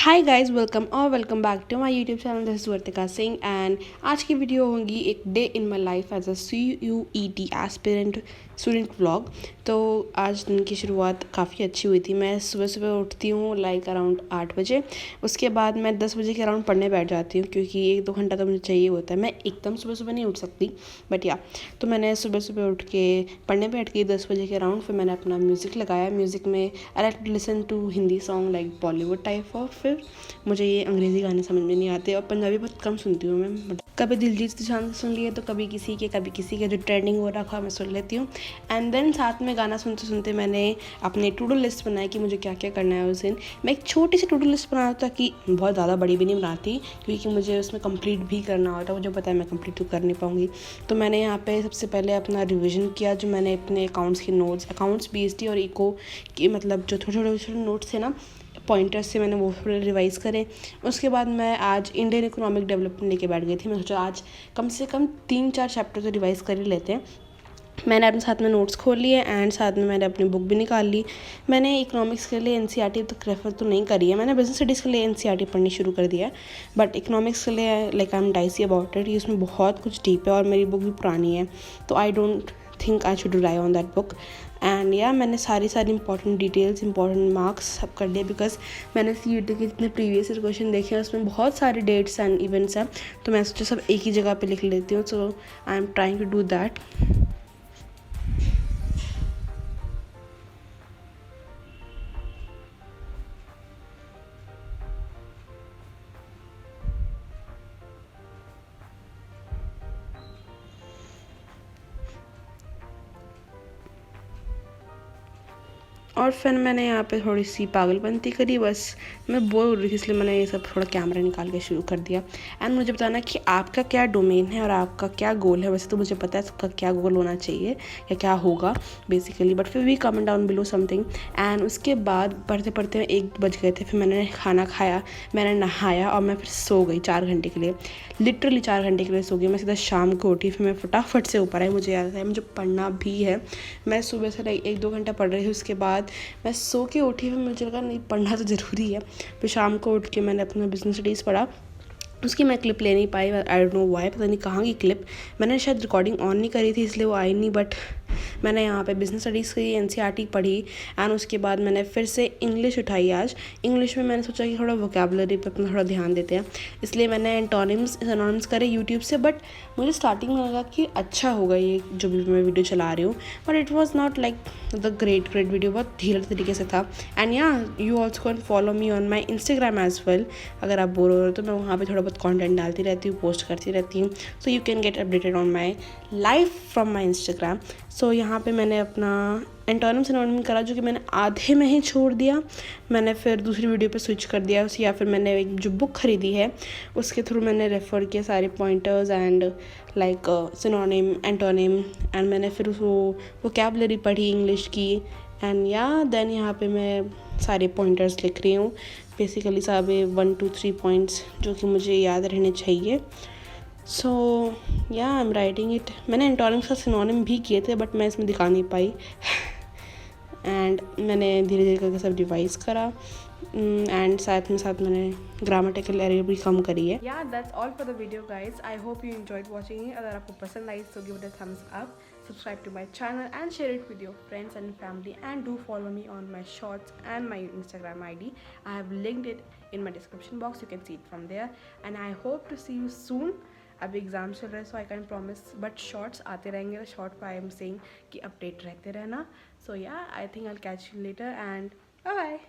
Hi guys, welcome back to my YouTube channel. This is Vartika Singh and आज की video होगी एक day in my life as a CUET aspirant student vlog. तो आज दिन की शुरुआत काफ़ी अच्छी हुई थी। मैं सुबह सुबह उठती हूँ लाइक अराउंड 8 बजे। उसके बाद मैं 10 बजे के अराउंड पढ़ने बैठ जाती हूँ क्योंकि 1-2 घंटा तो मुझे चाहिए होता है। मैं एकदम सुबह सुबह नहीं उठ सकती बट या तो मैंने सुबह सुबह उठ के पढ़ने बैठ गई 10 बजे के अराउंड। फिर मैंने अपना म्यूज़िक लगाया। म्यूज़िक में I like to listen to Hindi song like Bollywood type of. फिर मुझे ये अंग्रेज़ी गाने समझ में नहीं आते और पंजाबी बहुत कम सुनती हूँ मैं। कभी दिलजीत दोसांझ सुन लिए तो कभी किसी के जो ट्रेंडिंग हो रखा मैं सुन लेती हूँ। एंड देन साथ में गाना सुनते सुनते मैंने अपने टू डू लिस्ट बनाई कि मुझे क्या क्या करना है उस दिन। मैं एक छोटी सी टू डू लिस्ट बनाता कि बहुत ज़्यादा बड़ी भी नहीं बनाती क्योंकि मुझे उसमें कंप्लीट भी करना होता है। मुझे पता है मैं कंप्लीट तो कर नहीं पाऊँगी। तो मैंने यहाँ पे सबसे पहले अपना रिविज़न किया। जो मैंने अपने अकाउंट्स के नोट्स, अकाउंट्स BST और इको की मतलब जो थोड़े छोटे नोट्स थे ना पॉइंटर्स से, मैंने वो थोड़े रिवाइज़ करे। उसके बाद मैं आज इंडियन इकोनॉमिक डेवलपमेंट लेके बैठ गई थी। मैं सोचा आज कम से कम 3-4 चैप्टर तो रिवाइज़ कर ही लेते हैं। मैंने अपने साथ में नोट्स खोल लिए एंड साथ में मैंने अपनी बुक भी निकाल ली। मैंने इकोनॉमिक्स के लिए NCERT तक रेफ़र तो नहीं करी है। मैंने बिजनेस स्टडीज़ के लिए NCERT पढ़नी शुरू कर दिया है बट इकोनॉमिक्स के लिए like I am dicey about it. इसमें बहुत कुछ डीप है और मेरी बुक भी पुरानी है तो I don't think I should rely on that book. And या मैंने सारी इंपॉर्टेंट डिटेल्स, इंपॉर्टेंट मार्क्स सब कर लिए बिकॉज मैंने CUET के जितने प्रीवियस ईयर क्वेश्चन देखे हैं उसमें बहुत सारे डेट्स एंड इवेंट्स हैं। तो मैं सोचा सब एक ही जगह पे लिख लेती हूँ। So I am trying to do that. और फिर मैंने यहाँ पे थोड़ी सी पागलपंती करी। बस मैं बोर हो रही थी इसलिए मैंने ये सब थोड़ा कैमरा निकाल के शुरू कर दिया। एंड मुझे बताना कि आपका क्या डोमेन है और आपका क्या गोल है। वैसे तो मुझे पता है सबका क्या गोल होना चाहिए या क्या होगा बेसिकली, बट फिर भी comment down below something. And उसके बाद पढ़ते पढ़ते 1 बज गए थे। फिर मैंने खाना खाया, मैंने नहाया और मैं फिर सो गई 4 घंटे के लिए। लिटरली 4 घंटे के लिए सो गई। मैं सीधा शाम को उठी। फिर मैं फटाफट से ऊपर आई। मुझे याद है मुझे पढ़ना भी है। मैं सुबह से 1-2 घंटा पढ़ रही थी। उसके बाद मैं सो के उठी। फिर मुझे लगा नहीं पढ़ना तो ज़रूरी है। फिर शाम को उठ के मैंने अपना बिजनेस स्टडीज़ पढ़ा। उसकी मैं क्लिप ले नहीं पाई। आई डोंट नो व्हाई, पता नहीं कहाँ की क्लिप। मैंने शायद रिकॉर्डिंग ऑन नहीं करी थी इसलिए वो आई नहीं। बट मैंने यहाँ पे बिजनेस स्टडीज़ की NCERT पढ़ी एंड उसके बाद मैंने फिर से इंग्लिश उठाई। आज इंग्लिश में मैंने सोचा कि थोड़ा वोकेबलरी पे अपना थोड़ा ध्यान देते हैं इसलिए मैंने एंटोनिम्स सिनोनिम्स करे यूट्यूब से। बट मुझे स्टार्टिंग में लगा कि अच्छा होगा ये जो भी मैं वीडियो चला रही हूँ, but it was not like the great video. बहुत धीरे तरीके से था। And yeah you also can follow me on my Instagram as well. अगर आप बोर हो रहे हो तो मैं वहाँ पे थोड़ा बहुत कंटेंट डालती रहती हूँ, पोस्ट करती रहती हूँ। So you can get updated on my life from my Instagram. So यहाँ पे मैंने अपना एंटोनिम सिनोनिम करा जो कि मैंने आधे में ही छोड़ दिया। मैंने फिर दूसरी वीडियो पे स्विच कर दिया उसे, या फिर मैंने एक जो बुक ख़रीदी है उसके थ्रू मैंने रेफ़र किया सारे pointers and like synonym, antonym. And मैंने फिर वो वोकैबुलरी पढ़ी इंग्लिश की। एंड या देन यहाँ पे मैं सारे पॉइंटर्स लिख रही हूँ बेसिकली सारे 1-2-3 पॉइंट्स जो कि मुझे याद रहने चाहिए। सो yeah I am writing it. मैंने एंटोनिम्स का सिनोनिम भी किए थे बट मैं इसमें दिखा नहीं पाई। एंड मैंने धीरे धीरे करके सब रिवाइज़ करा एंड साथ मैंने ग्रामेटिकल एरर भी कम करी है। या that's all for the video guys. I hope you enjoyed watching it. अगर आपको पसंद आई तो give it a thumbs up, subscribe to my channel and share it with your friends and family, and do follow me on my shorts and my Instagram ID. I have linked it in my description box. You can see it from there and I hope to see you soon. अभी exam चल रहे हैं so I can promise but shorts आते रहेंगे। Short पर I am saying कि update रहते रहना। So yeah I think I will catch you later and bye bye.